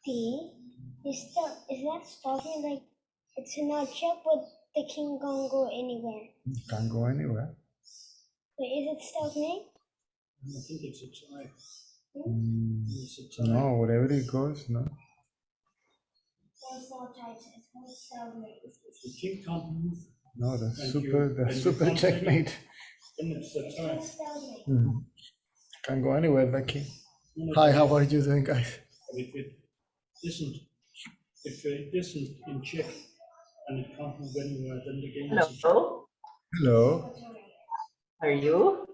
is that stopping? Like, it's an object, but the king can't go anywhere. Can't go anywhere. But is it stopping? I think it's a type. It's It's a type. No, wherever it goes, no. There's no types. It's called stalemate. If the king can't move, No, that's And super you can't checkmate. then it's the It's type. called stalemate. Can't go anywhere, Becky. No, Hi, how are you doing, guys? If it isn't in check and it can't move anywhere, then the game is a type. Hello, Hello. how are you?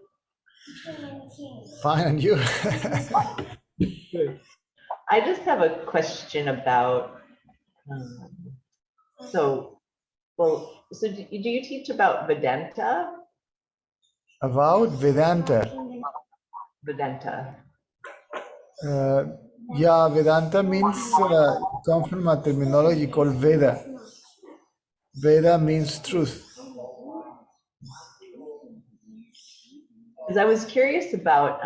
Fine, and you? Good. I just have a question about, so do you teach about Vedanta? About Vedanta. Vedanta. Yeah, Vedanta means, comes from a terminology called Veda. Veda means truth. Because I was curious about,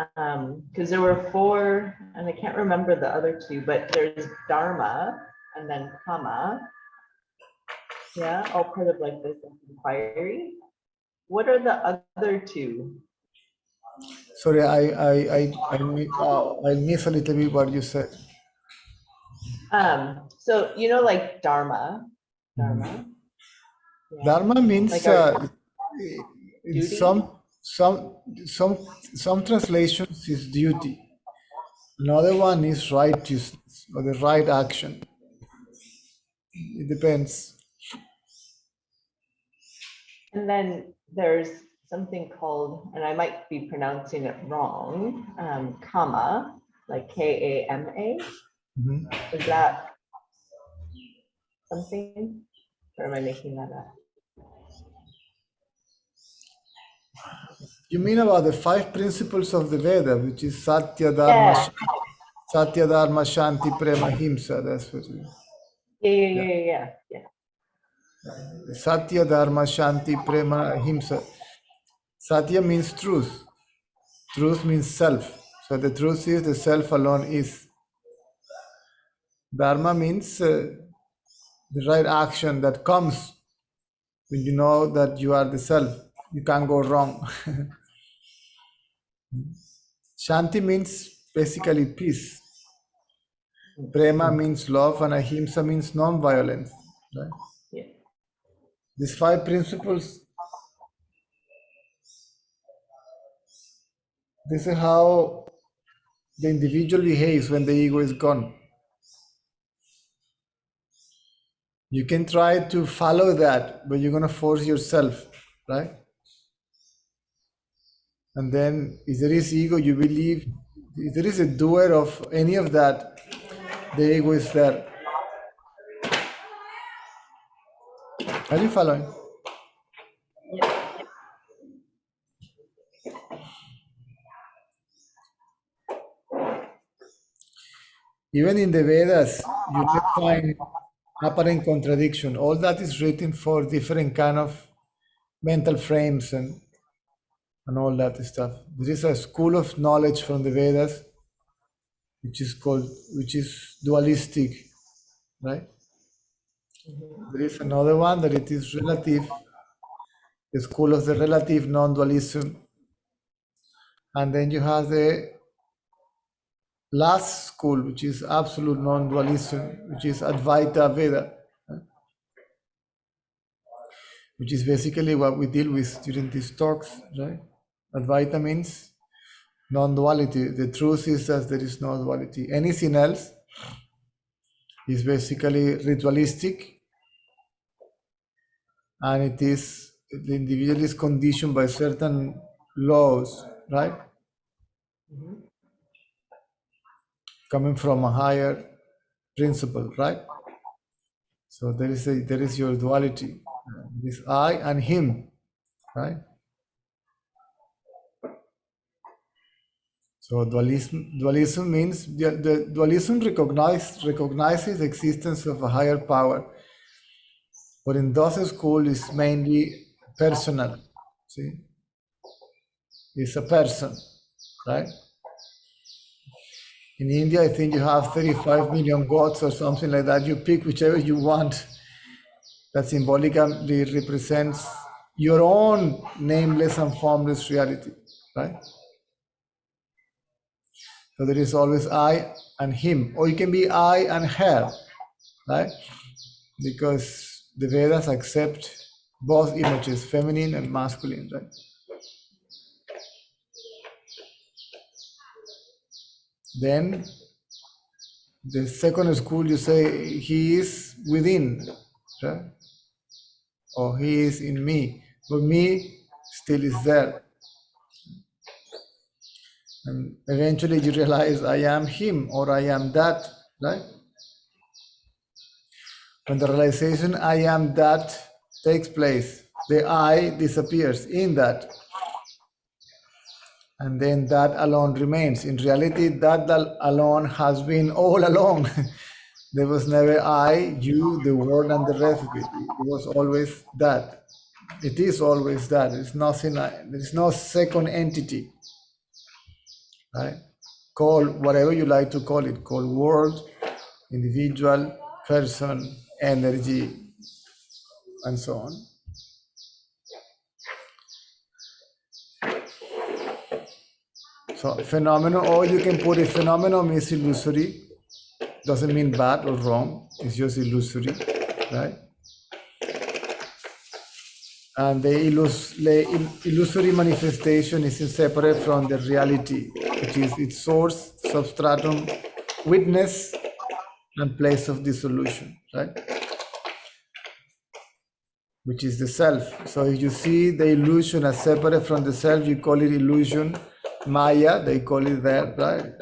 because there were 4, and I can't remember the other 2, but there's Dharma and then Kama. Yeah, all part of like this inquiry. What are the other 2? Sorry, I miss a little bit what you said. So you know, like Dharma. Yeah. Dharma means Like our in duty? some translations is duty. Another one is righteousness or the right action. It depends. And then there's something called, and I might be pronouncing it wrong, Kama, like K-A-M-A. Is that something, or am I making that up? You mean about the 5 principles of the Veda, which is Satya, Dharma, Shanti, Prema, Himsa. That's what it is. Yeah. Satya, Dharma, Shanti, Prema, Himsa. Satya means truth. Truth means self. So the truth is the self alone is. Dharma means the right action that comes when you know that you are the self. You can't go wrong. Shanti means basically peace. Prema means love, and ahimsa means non-violence. Right? Yeah. These 5 principles, this is how the individual behaves when the ego is gone. You can try to follow that, but you're going to force yourself, right? And then if there is ego, you believe, if there is a doer of any of that, the ego is there. Are you following? Even in the Vedas, you can find apparent contradiction. All that is written for different kind of mental frames and all that stuff. There is a school of knowledge from the Vedas, which is dualistic, right? There is another one that it is relative, the school of the relative non-dualism. And then you have the last school, which is absolute non-dualism, which is Advaita Veda, which is basically what we deal with during these talks, right? Advaita means non-duality. The truth is that there is no duality. Anything else is basically ritualistic, and it is, the individual is conditioned by certain laws, right? Coming from a higher principle, right? So there is your duality, this I and him, right? So dualism means the dualism recognizes the existence of a higher power, but in those schools is mainly personal. See, it's a person, right? In India, I think you have 35 million gods or something like that. You pick whichever you want. That symbolically represents your own nameless and formless reality, right? So there is always I and him, or it can be I and her, right? Because the Vedas accept both images, feminine and masculine, right? Then the second school, you say he is within, right? Or he is in me, but me still is there. And eventually you realize I am him or I am that, right? When the realization I am that takes place, the I disappears in that. And then that alone remains. In reality, that alone has been all along. There was never I, you, the world, and the rest of it. It was always that. It is always that. It's nothing. There is no second entity. Right? Call whatever you like to call it. Call world, individual, person, energy, and so on. So phenomenon, or you can put a phenomenon means illusory. Doesn't mean bad or wrong. It's just illusory, right? And the illusory manifestation is separate from the reality, which is its source, substratum, witness, and place of dissolution, right? Which is the self. So if you see the illusion as separate from the self, you call it illusion. Maya, they call it that, right?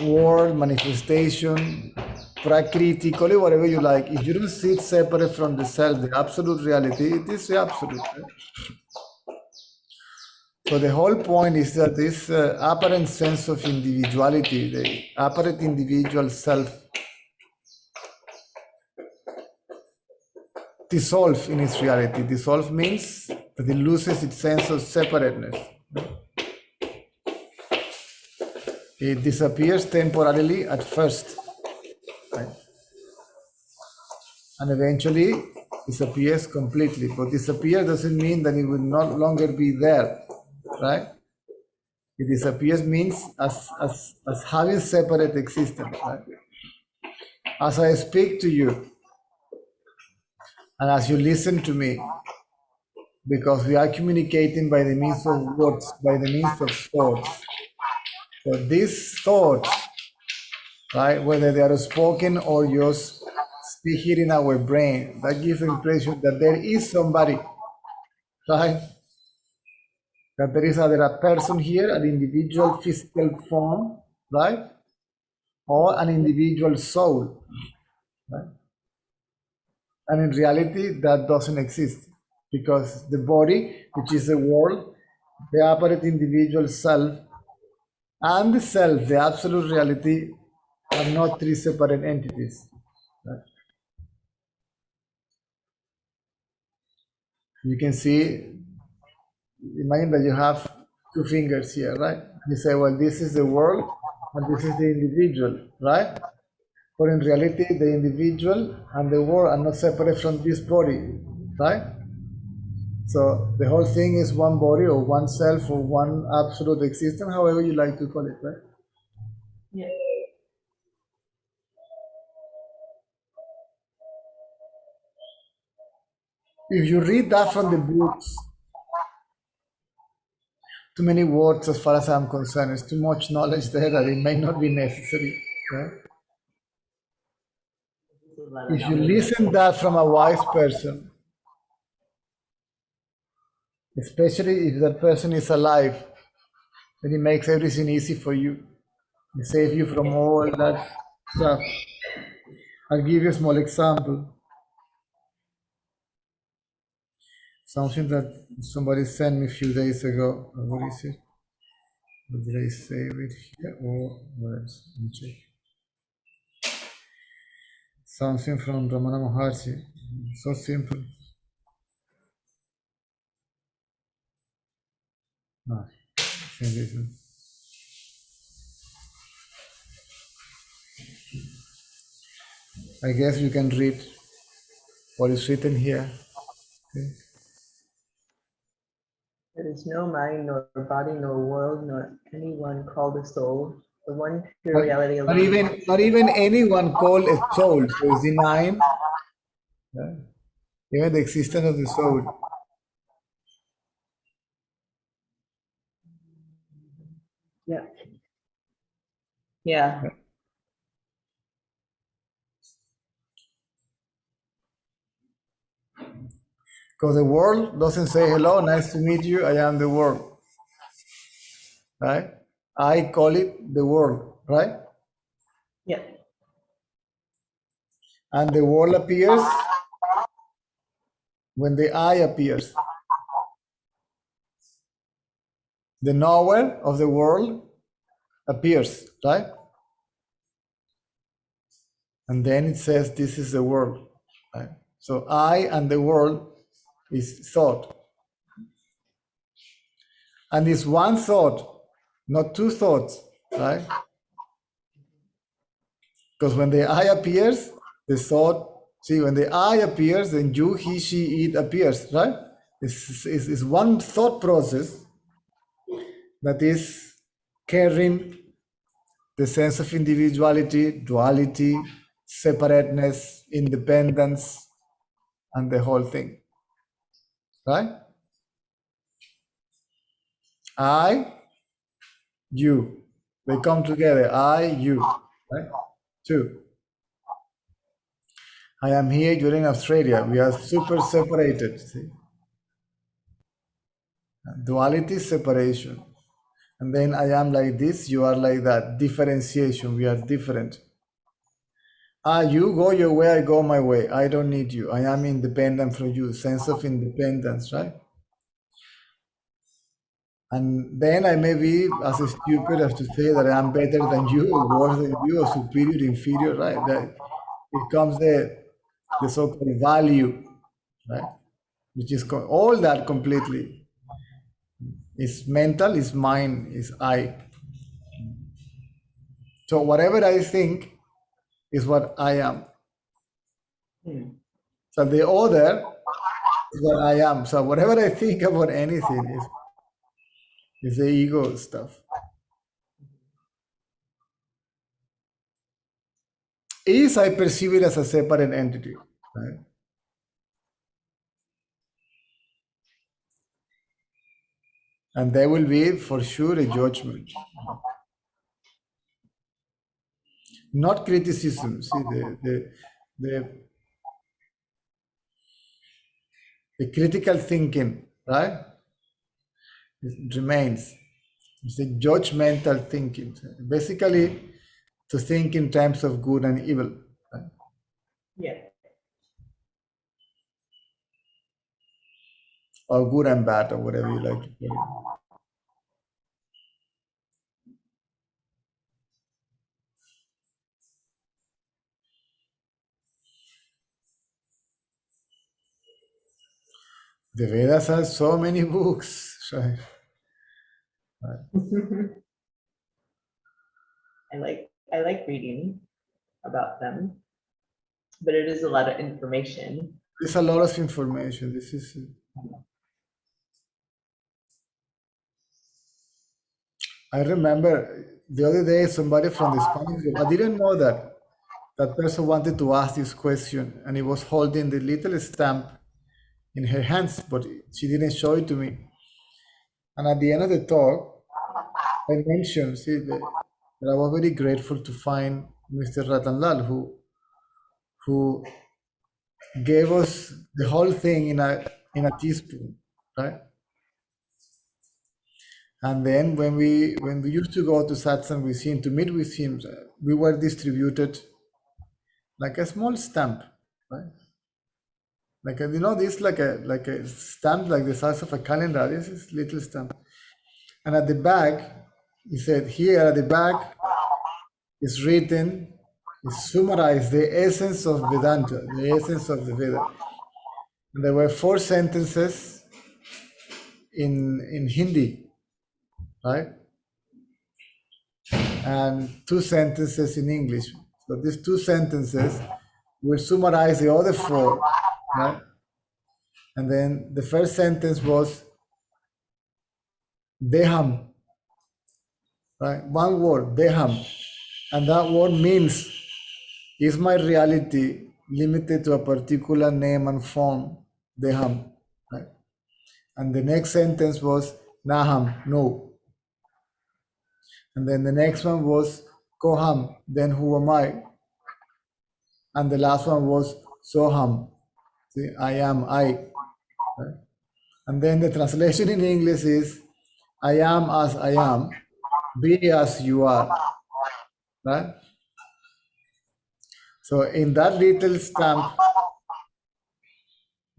World, manifestation, prakriti, call it whatever you like. If you don't see it separate from the self, the absolute reality, it is the absolute. Right? So the whole point is that this apparent sense of individuality, the apparent individual self, dissolve in its reality. Dissolve means that it loses its sense of separateness. It disappears temporarily at first, right? And eventually disappears completely. But disappear doesn't mean that it will no longer be there, right? It disappears means as having separate existence, right? As I speak to you, and as you listen to me, because we are communicating by the means of words, by the means of thoughts. So these thoughts, right, whether they are spoken or just speaking in our brain, that gives the impression that there is somebody, right? That there is either a person here, an individual physical form, right? Or an individual soul, right? And in reality, that doesn't exist because the body, which is the world, the apparent individual self, and the self, the absolute reality, are not three separate entities. Right? You can see, imagine that you have two fingers here, right? You say, well, this is the world and this is the individual, right? But in reality, the individual and the world are not separate from this body, right? So the whole thing is one body or one self or one absolute existence, however you like to call it, right? Yeah. If you read that from the books, too many words as far as I'm concerned, it's too much knowledge there that it may not be necessary, right? If you listen that from a wise person, especially if that person is alive, then it makes everything easy for you. It saves you from all that stuff. I'll give you a small example. Something that somebody sent me a few days ago. What is it? Or did I save it here? Or where else? Let me check. Something from Ramana Maharshi. So simple. Ah, I think this is. I guess you can read what is written here. Okay. There is no mind, nor body, nor world, nor anyone called a soul. The one pure reality alone. Not even anyone called a soul. So it's denying even the existence of the soul. Yeah. Yeah. Because the world doesn't say, hello, nice to meet you, I am the world. Right? I call it the world, right? Yeah. And the world appears when the I appears. The knower of the world appears, right? And then it says, this is the world. Right? So I and the world is thought. And it's one thought, not two thoughts, right? Because when the I appears, the thought, see, when the I appears, then you, he, she, it appears, right? It's one thought process that is carrying the sense of individuality, duality, separateness, independence, and the whole thing, right? I, you, they come together, I, you, right? Two. I am here, you're in Australia, we are super separated, see? Duality, separation. And then I am like this, you are like that, differentiation, we are different. You go your way, I go my way, I don't need you, I am independent from you, sense of independence, right? And then I may be as stupid as to say that I am better than you, or worse than you, or superior, inferior, right? That it comes the so-called value, right? Which is all that completely. It's mental, it's mind, it's I. So whatever I think is what I am. So the other is what I am. So whatever I think about anything is the ego stuff. Is I perceive it as a separate entity, right? And there will be for sure a judgment. Not criticism. See, the critical thinking, right? It remains. It's the judgmental thinking. Basically, to think in terms of good and evil. Right? Yeah. Or good and bad, or whatever you like to put it. The Vedas have so many books. Right? I like reading about them, but it is a lot of information. There's a lot of information. This is. I remember the other day somebody from the Spanish group. I didn't know that person wanted to ask this question, and he was holding the little stamp in her hands, but she didn't show it to me. And at the end of the talk, I mentioned that I was very grateful to find Mr. Ratanlal, who gave us the whole thing in a teaspoon, right? And then when we used to go to satsang with him, to meet with him, we were distributed like a small stamp, right? Like a, this like a stamp like the size of a calendar. This is little stamp. And at the back, he said, here at the back is written, is summarized the essence of Vedanta, the essence of the Veda. And there were 4 sentences in Hindi, right? And 2 sentences in English. So these 2 sentences we'll summarize the other four, right? And then the first sentence was deham, right? One word, deham. And that word means, is my reality limited to a particular name and form? Deham, right? And the next sentence was naham, no. And then the next one was koham, then who am I? And the last one was soham, see, I am I. Right? And then the translation in English is, I am as I am, be as you are. Right? So in that little stamp,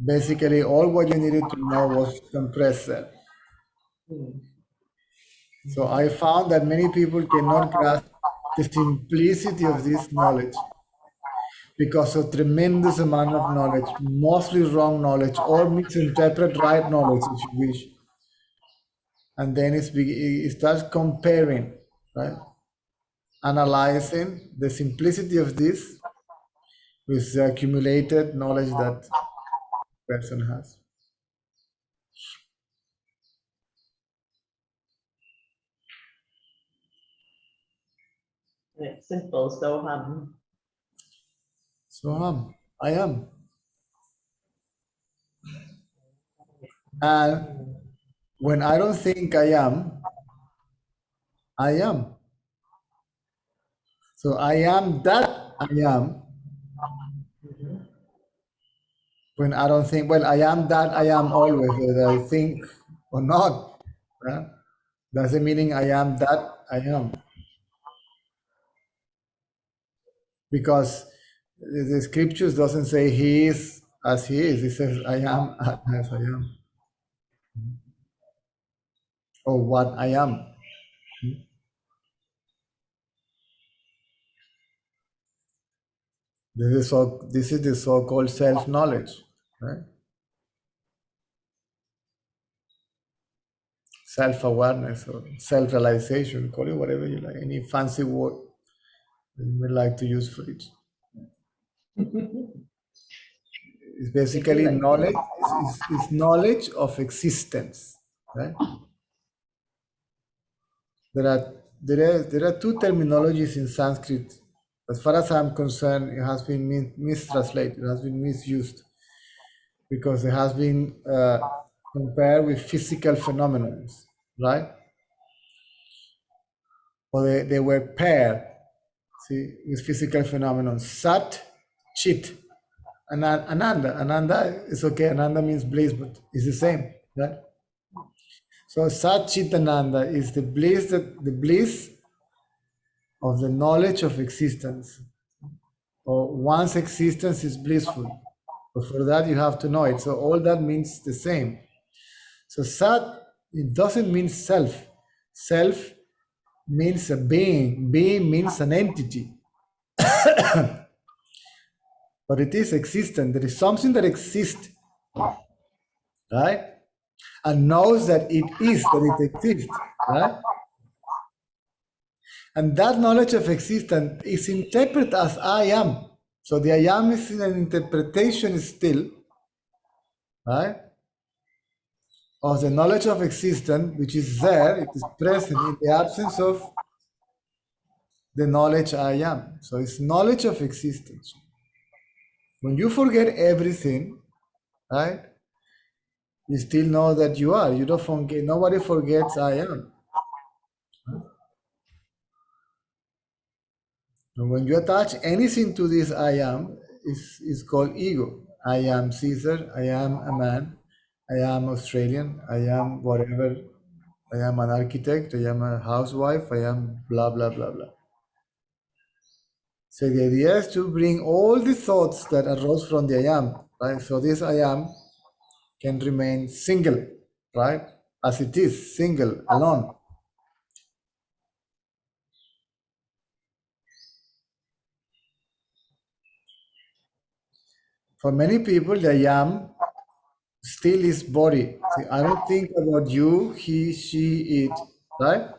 basically all what you needed to know was compressed there. So I found that many people cannot grasp the simplicity of this knowledge because of tremendous amount of knowledge, mostly wrong knowledge, or misinterpret right knowledge if you wish. And then it starts comparing, right? Analyzing the simplicity of this with the accumulated knowledge that person has. And it's simple, so So I am. And when I don't think I am, I am. So I am that I am. When I don't think, well, I am that I am always, whether I think or not. Yeah? Doesn't meaning I am that I am. Because the scriptures doesn't say he is as he is. It says I am as I am. Or what I am. This is the so-called self-knowledge, right? Self-awareness or self-realization, call it whatever you like, any fancy word you would like to use for it. It's basically knowledge, it's knowledge of existence, right? There are two terminologies in Sanskrit. As far as I'm concerned, it has been mistranslated, it has been misused, because it has been compared with physical phenomena, right? Or they were paired, see, with physical phenomena. Sat, Chit, Ananda. Ananda is okay, Ananda means bliss, but it's the same, right? So Sat Chit Ananda is the bliss of the knowledge of existence. Or one's existence is blissful. But for that you have to know it. So all that means the same. So Sat, it doesn't mean self. Self means a being. Being means an entity. But it is existent. There is something that exists, right? And knows that it is, that it exists, right? And that knowledge of existence is interpreted as I am. So the I am is in an interpretation still, right? Of the knowledge of existence, which is there, it is present in the absence of the knowledge I am. So it's knowledge of existence. When you forget everything, right? You still know that you are. You don't forget. Nobody forgets I am. And when you attach anything to this I am, is called ego. I am Caesar. I am a man. I am Australian. I am whatever. I am an architect. I am a housewife. I am blah blah blah blah. So the idea is to bring all the thoughts that arose from the I am, right? So this I am can remain single, right? As it is, single, alone. For many people, the I am still is body. See, I don't think about you, he, she, it, right?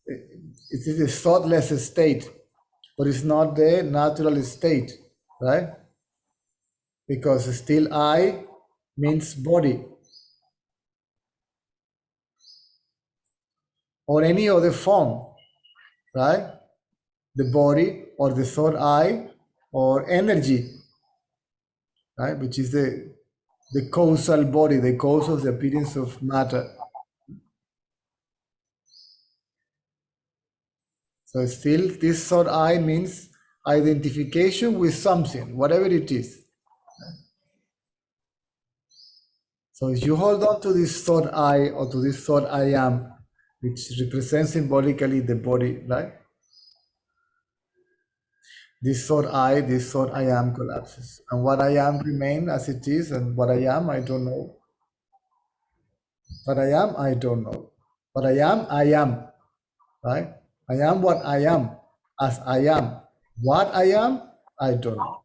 It is a thoughtless state. but it's not the natural state, right? Because still I means body or any other form, right? The body or the third eye or energy, right? Which is the causal body, the cause of the appearance of matter. So still this third eye means identification with something, whatever it is. So if you hold on to this third eye or to this third I am, which represents symbolically the body, right? This third I am collapses. And what I am remains as it is, and what I am, I don't know. What I am, I don't know. What I am, right? I am what I am, as I am. What I am, I don't know.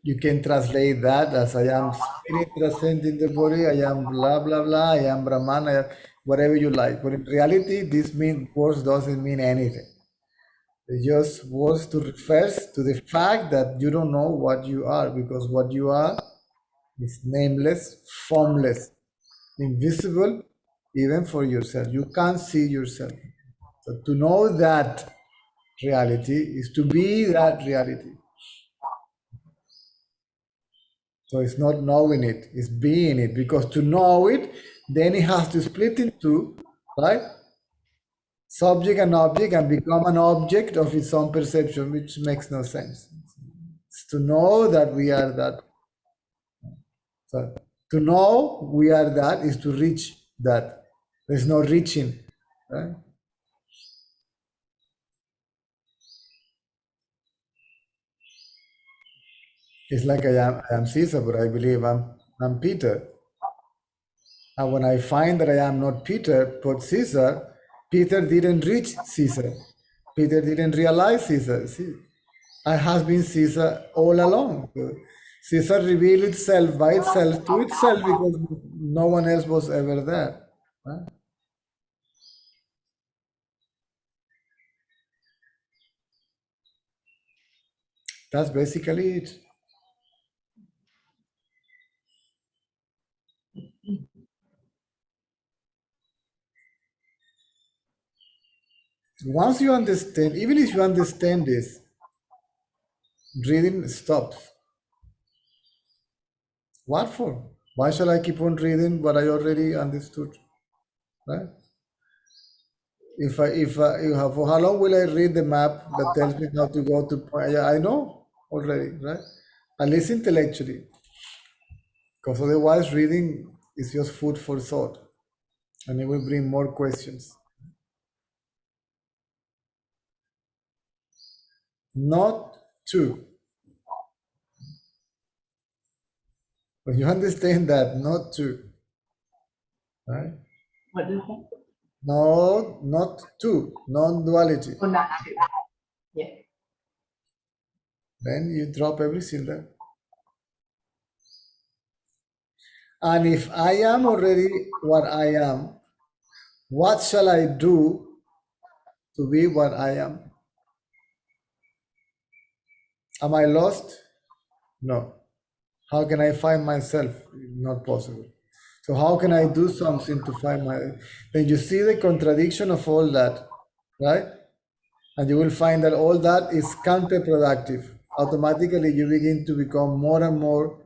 You can translate that as I am spirit present in the body, I am blah, blah, blah, I am Brahman, I am whatever you like. But in reality, this words doesn't mean anything. It just words to refers to the fact that you don't know what you are, because what you are is nameless, formless, invisible, even for yourself. You can't see yourself. So to know that reality is to be that reality. So it's not knowing it, it's being it. Because to know it, then it has to split in two, right? Subject and object, and become an object of its own perception, which makes no sense. It's to know that we are that. So to know we are that is to reach that. There's no reaching, right? It's like I am Caesar, but I believe I'm Peter. And when I find that I am not Peter, but Caesar, Peter didn't reach Caesar. Peter didn't realize Caesar. See, I have been Caesar all along. Caesar revealed itself by itself to itself because no one else was ever there. Right? That's basically it. Once you understand, even if you understand this, reading stops. What for? Why shall I keep on reading what I already understood? Right? For how long will I read the map that tells me how to go to? I know already, right? At least intellectually, because otherwise reading is just food for thought, and it will bring more questions. Not to. When you understand that, not to, right? What is that? No, not to, non-duality. Oh, not to. Yeah. Then you drop everything there. And if I am already what I am, what shall I do to be what I am? Am I lost? No. How can I find myself? Not possible. So how can I do something to find my... Then you see the contradiction of all that, right? And you will find that all that is counterproductive. Automatically you begin to become more and more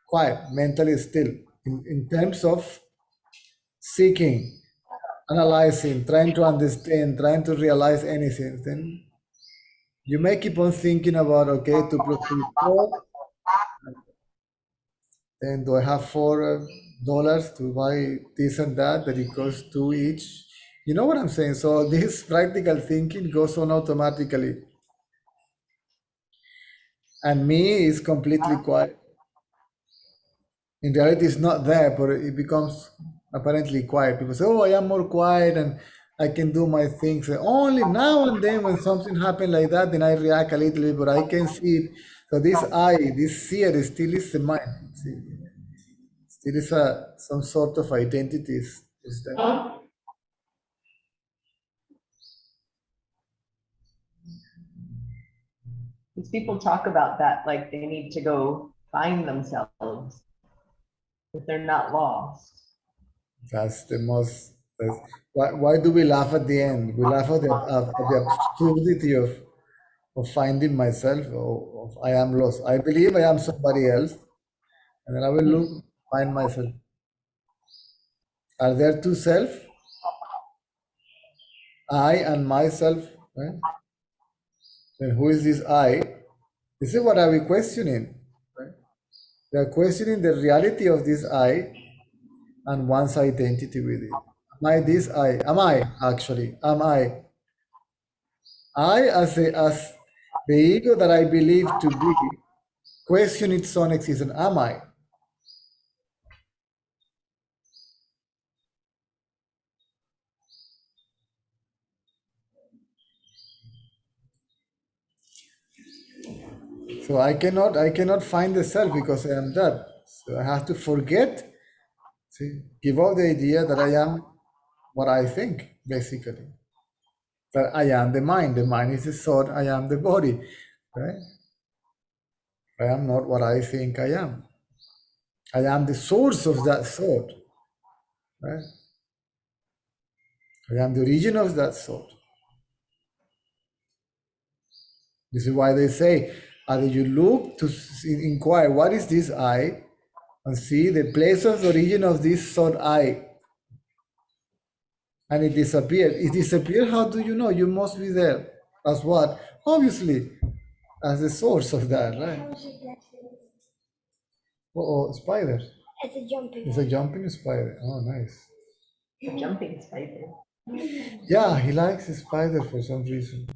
quiet, mentally still, in terms of seeking, analyzing, trying to understand, trying to realize anything. Then you may keep on thinking about, okay, 2 plus 2 is 4. Then do I have $4 to buy this and that it costs 2 each? You know what I'm saying? So this practical thinking goes on automatically. And me is completely quiet. In reality, it's not there, but it becomes apparently quiet. People say, oh, I am more quiet and I can do my things. Only now and then when something happens like that, then I react a little bit, but I can see it. So this I, this seer, still is the mind. See? Still is some sort of identity is there. Because people talk about that like they need to go find themselves, if they're not lost. That's the most. Why do we laugh at the end? We laugh at the absurdity of finding myself, or of I am lost. I believe I am somebody else, and then I will look, find myself. Are there two self? I and myself. Right? Then who is this I? This is what are we questioning? Right? We are questioning the reality of this I and one's identity with it. Am I this I? Am I actually? Am I? I as the ego that I believe to be question its own existence. Am I? So I cannot find the self because I am that. So I have to forget, give up the idea that I am what I think, basically. That I am the mind. The mind is the thought, I am the body. Right? I am not what I think I am. I am the source of that thought. Right? I am the origin of that thought. This is why they say, either you look to inquire, what is this I? And see the place of the origin of this thought I. And it disappeared. It disappeared, how do you know? You must be there. As what? Obviously, as the source of that, right? How is it that Oh, spider. it's a jumping? It's a jumping spider. Oh, nice. A jumping spider. Yeah, he likes the spider for some reason.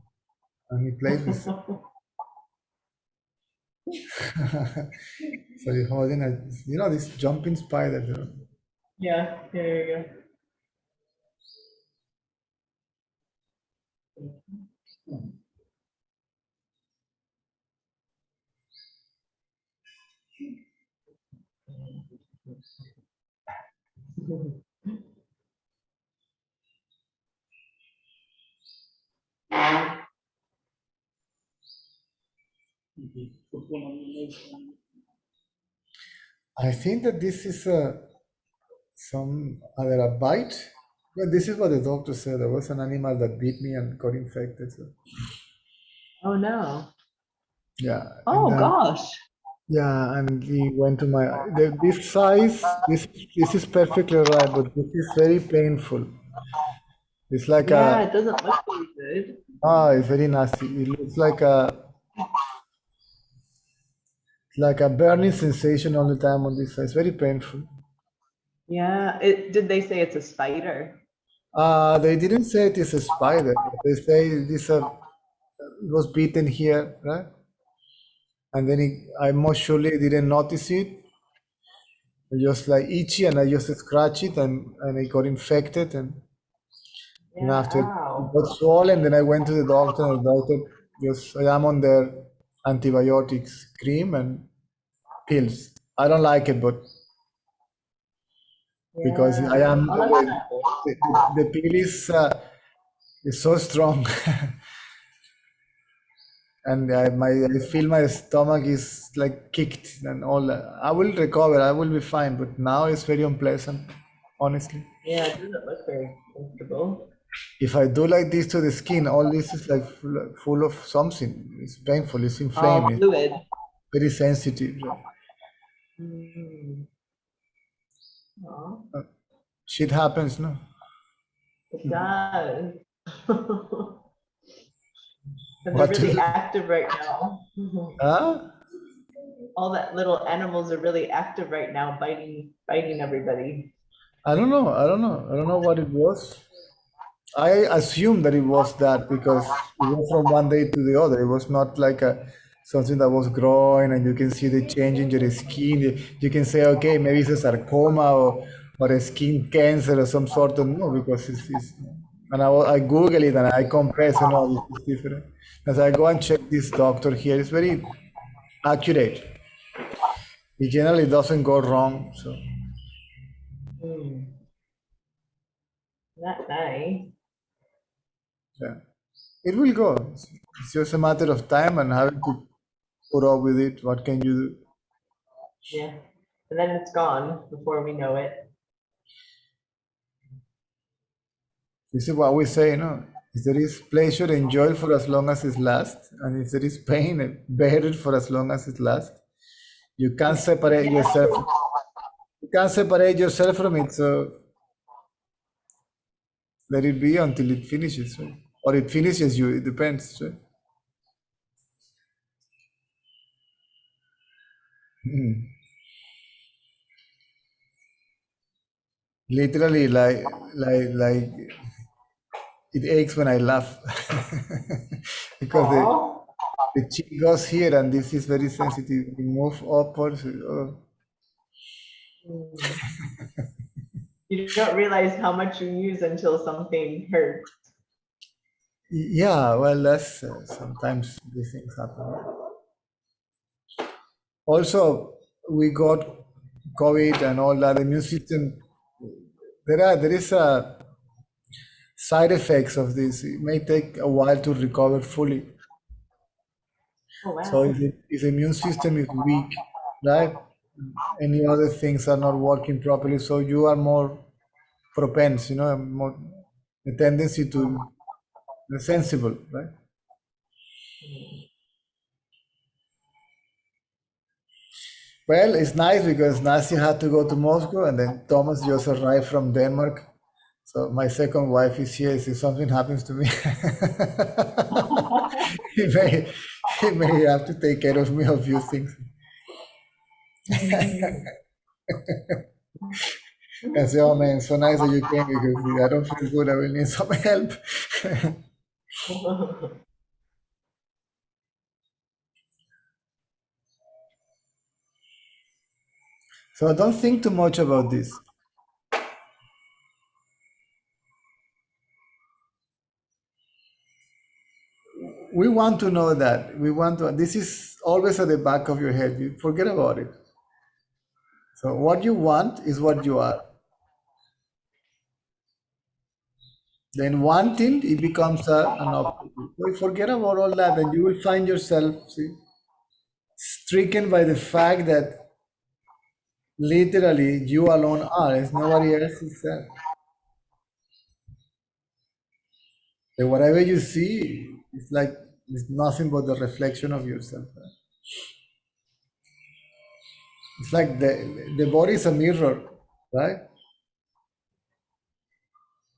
And he plays with it. So you're holding this jumping spider. Yeah, there you go. Put one on your nose. I think that this is either a bite. Well, this is what the doctor said. There was an animal that bit me and got infected. So. Oh no. Yeah. Oh and, gosh. Yeah, and he went to this size. This is perfectly right, but this is very painful. It's like Yeah, it doesn't look really good. it's very nasty. It looks like a burning sensation all the time on this side. It's very painful. Yeah. Did they say it's a spider? They didn't say it is a spider. They say this it was bitten here, right? And then I most surely didn't notice it. It just like itchy, and I just scratch it, and it got infected, and Yeah. after it Ow. got swollen, then I went to the doctor, and the doctor I am on their antibiotics cream and pills. I don't like it, but because I Yeah. am Oh, that's not good. the pill is so strong. And I feel my stomach is like kicked and all that. I will recover, I will be fine, but now it's very unpleasant, honestly. Yeah, it doesn't look very comfortable. If I do like this to the skin, all this is like full of something. It's painful, it's inflamed, it's Fluid. very sensitive. Mm. Oh, Shit happens, no? it does. And What they're to really do? active right now. Huh? All that little animals are really active right now, biting everybody. I don't know what it was. I assume that it was that because it was from one day to the other. It was not like something that was growing and you can see the change in your skin. You can say, okay, maybe it's a sarcoma or a skin cancer or some sort of, no, because it's and I Google it and I compress and all this is different. As I go and check this doctor here, it's very accurate. It generally doesn't go wrong. So Mm. Not nice. yeah, it will go. It's just a matter of time and having to put up with it. What can you do? Yeah. And then it's gone before we know it. This is what we say, no? If there is pleasure, enjoy it for as long as it lasts. And if there is pain, bear it for as long as it lasts. You can't separate yourself. You can't separate yourself from it, so let it be until it finishes, right? Or it finishes you, it depends, right? Literally, like it aches when I laugh because Aw. the cheek goes here, and this is very sensitive. We move upwards. Oh. You don't realize how much you use until something hurts. Yeah, well, that's sometimes these things happen. Also, we got COVID and all that. The immune system. There is a side effects of this. It may take a while to recover fully. Oh, wow. So if the immune system is weak, right? Any other things are not working properly, so you are more propense, more a tendency to sensible, right? Well, it's nice because Nasi had to go to Moscow, and then Thomas just arrived from Denmark. So my second wife is here. So if something happens to me, he may have to take care of me a few things. And say, oh man, so nice that you came because I don't feel good. I will need some help. So don't think too much about this. We want to know that. This is always at the back of your head. You forget about it. So what you want is what you are. Then wanting, it becomes an obstacle. So you forget about all that, and you will find yourself stricken by the fact that literally you alone are. It's nobody else is there. And whatever you see, it's nothing but the reflection of yourself. It's like the body is a mirror, right?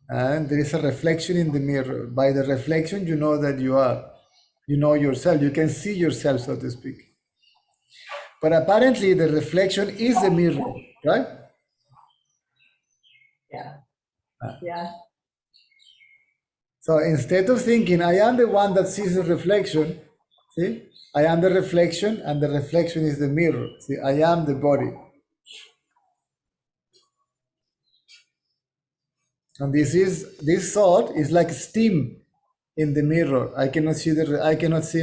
And there is a reflection in the mirror. By the reflection, you know that you know yourself. You can see yourself, so to speak. But apparently, the reflection is the mirror, right? Yeah. Yeah. So instead of thinking, I am the one that sees the reflection, see, I am the reflection, and the reflection is the mirror. See, I am the body. And this thought is like steam in the mirror. I cannot see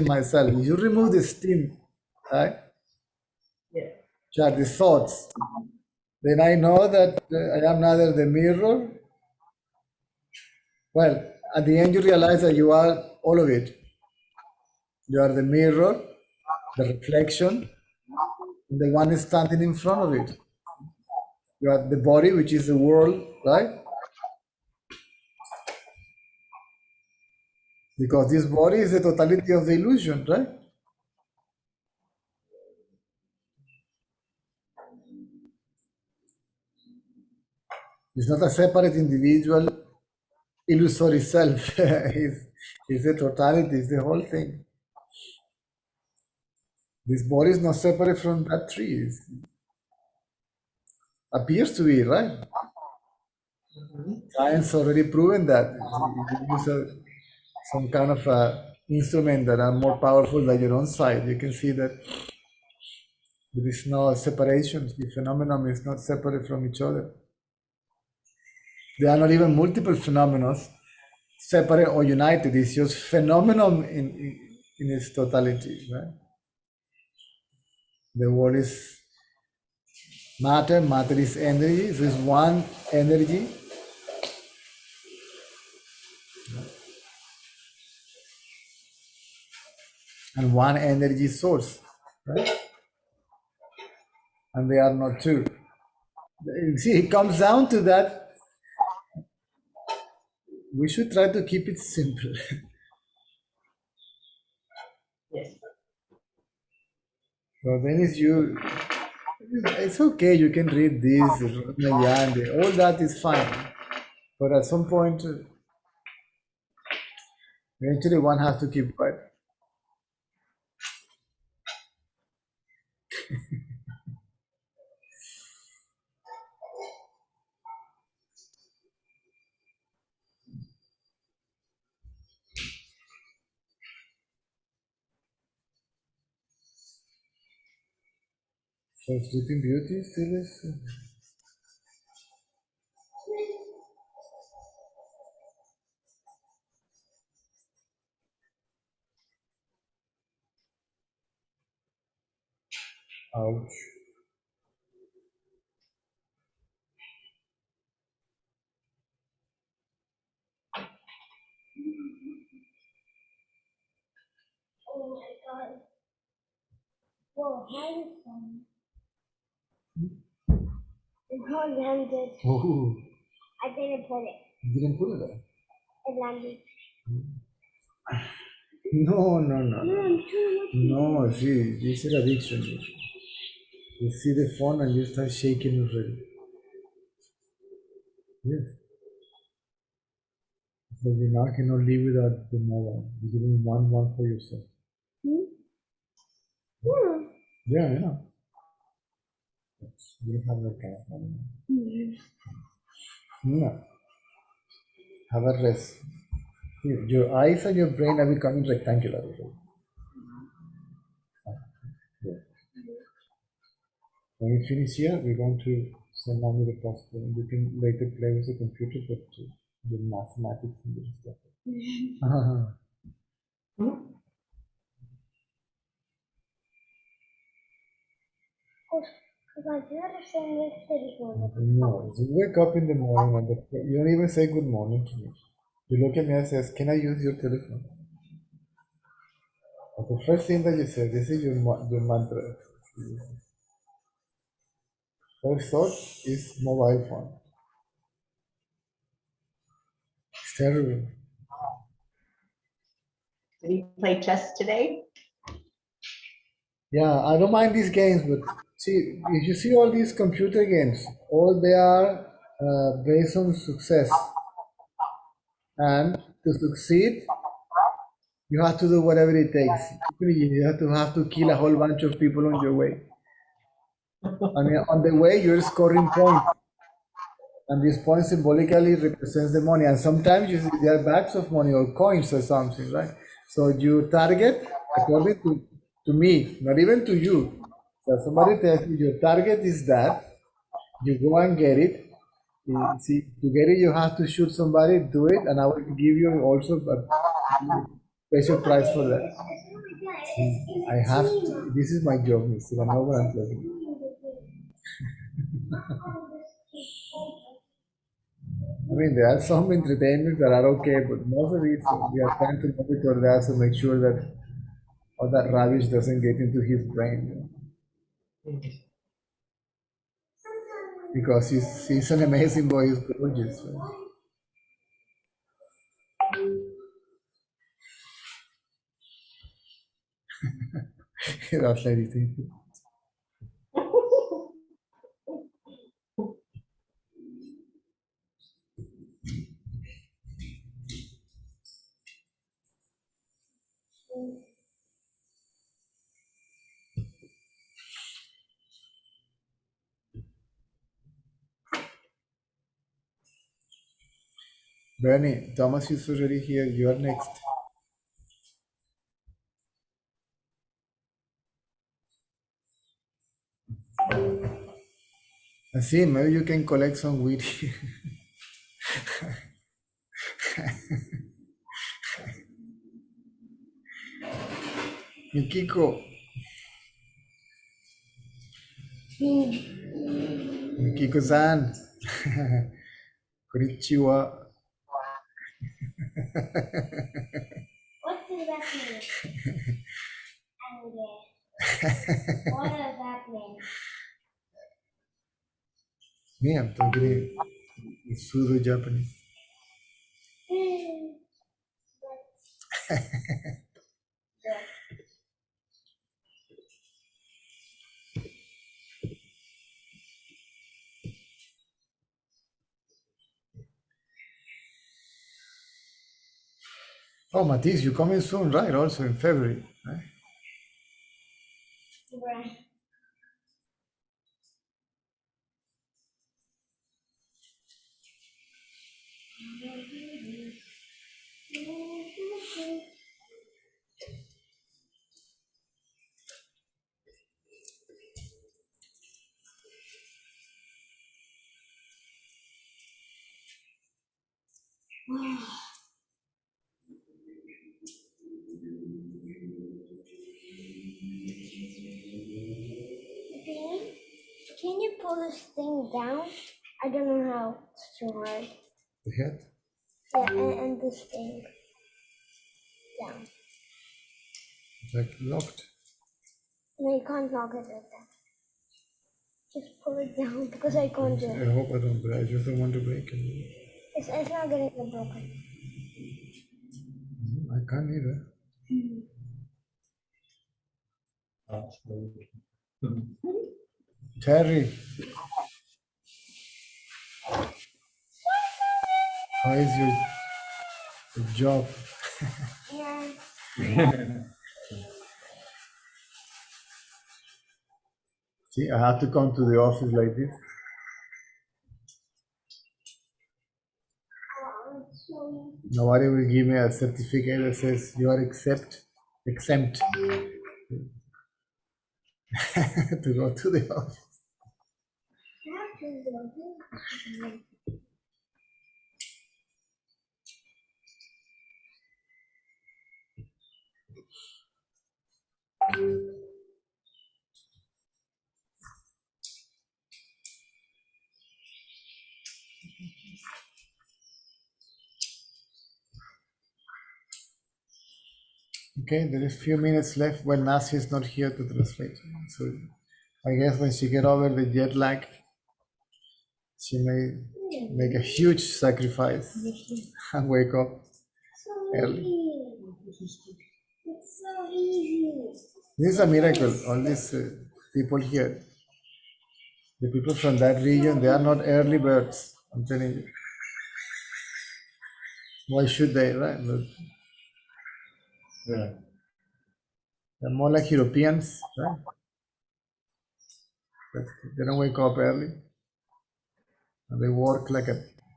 myself. If you remove the steam, right? Yeah. Which are the thoughts, then I know that I am neither the mirror. Well, at the end, you realize that you are all of it. You are the mirror, the reflection, and the one standing in front of it. You are the body, which is the world, right? Because this body is the totality of the illusion, right? It's not a separate individual illusory self. It's the totality, it's the whole thing. This body is not separate from that tree. It appears to be, right? Science already proven that. If you use some kind of instrument that are more powerful than your own side, you can see that there is no separation. The phenomenon is not separate from each other. There are not even multiple phenomena separate or united. It's just phenomenon in its totality, right? The world is matter, matter is energy. So it's one energy. And one energy source. right? And they are not two. See, it comes down to that. We should try to keep it simple. Yes. So then it's okay, you can read this, all that is fine. But at some point, eventually one has to keep quiet. So Sleeping Beauty still is. Ouch. Oh my god. Whoa, how is the whole landed. Oh, I didn't put it. you didn't put it there. It landed. No. No, I'm too lucky. No, see, this is addiction. You see the phone and you start shaking already. Yes. So you now cannot live without the mobile. You didn't want one for yourself. Hmm. Yeah, I know. You have a cat. No. Have a rest. Your eyes and your brain are becoming rectangular. Yeah. When we finish here, we're going to send mommy the password. You can later play with the computer, but your mathematics and this stuff. Because I do understand this telephone. No, you wake up in the morning and you don't even say good morning to me. You look at me and says, "Can I use your telephone?" And the first thing that you say, this is your mantra. First thought is mobile phone. It's terrible. Did he play chess today? Yeah, I don't mind these games, but see, if you see all these computer games, all they are based on success. And to succeed, you have to do whatever it takes. You have to kill a whole bunch of people on your way. I mean, on the way, you're scoring points. And this point symbolically represents the money. And sometimes you see there are bags of money or coins or something, right? So you target, according to me, not even to you. So somebody tells you your target is that, you go and get it. You see, to get it, you have to shoot somebody, do it, and I will give you also a special prize for that. I have to, this is my job, Mr. I know what I'm talking I mean, there are some entertainments that are okay, but most of it, we are trying to monitor that to make sure that all that rubbish doesn't get into his brain. Because he's an amazing boy, he's gorgeous. Right? That's anything. Bernie, Thomas is already here. You are next. And see, maybe you can collect some weed. Yukiko. Yukiko-san. Konnichiwa. What does that mean? What does that mean? Me, I'm talking in pseudo Japanese. Oh, Matisse, you're coming soon, right? Also in February, right? Right. Can you pull this thing down? I don't know how. It's too hard. The head? Yeah, and this thing down. It's like locked. No, you can't lock it like that. Just pull it down because I can't do I it. hope I don't break. I just don't want to break it. It's not gonna get broken. I can't either. Terry, how is your job? Yeah. See, I have to come to the office like this. Nobody will give me a certificate that says you are exempt to go to the office. Okay, there is few minutes left. Well, Nasi is not here to translate. So I guess when she get over the jet lag, she may make a huge sacrifice and wake up early. It's so easy. This is a miracle. All these people here, the people from that region, they are not early birds. I'm telling you. Why should they, right? But Yeah. they're more like Europeans, right? But they don't wake up early. And they work like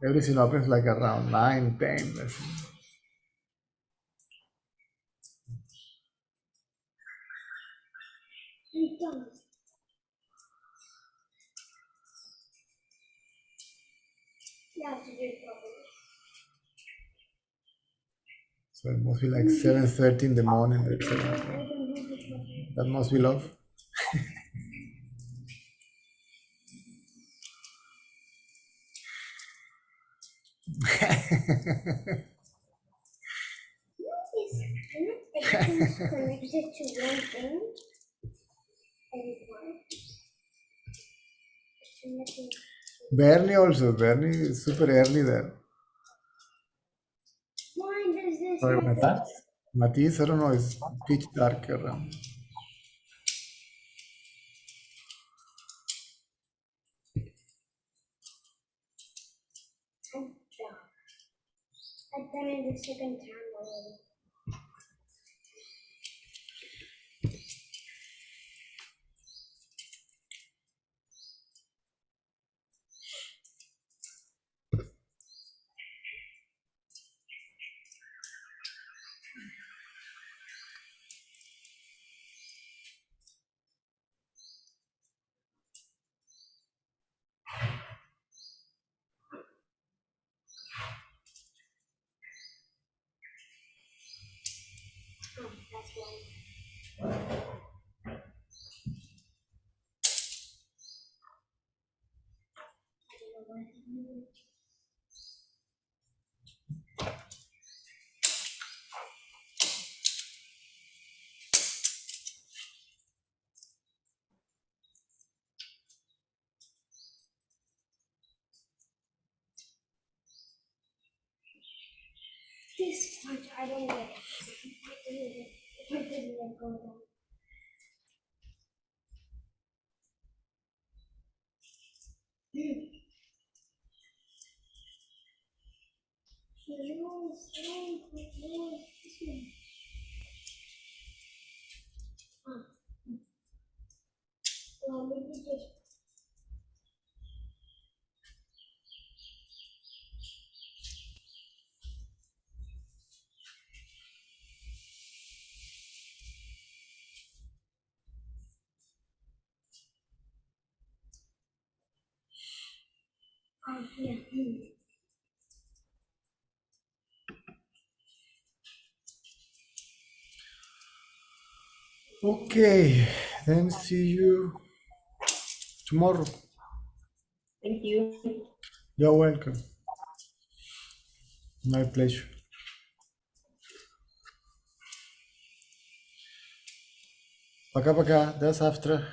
everything opens like around 9, 10. I'm done. You have to do it properly. So it must be like 7:30 in the morning. That must be love. Everything's connected to one thing. Bernie also. Bernie is super early there. Why does this Sorry, happen? Matisse? Matisse, I don't know, is pitch dark around. I'm done. I've done it the second time already. Oh, that's why. I don't know what it means. This part I don't get it. If I didn't let go down. Well, maybe just yeah. Okay, then see you tomorrow. Thank you. You're welcome. My pleasure. Пока-пока. До завтра.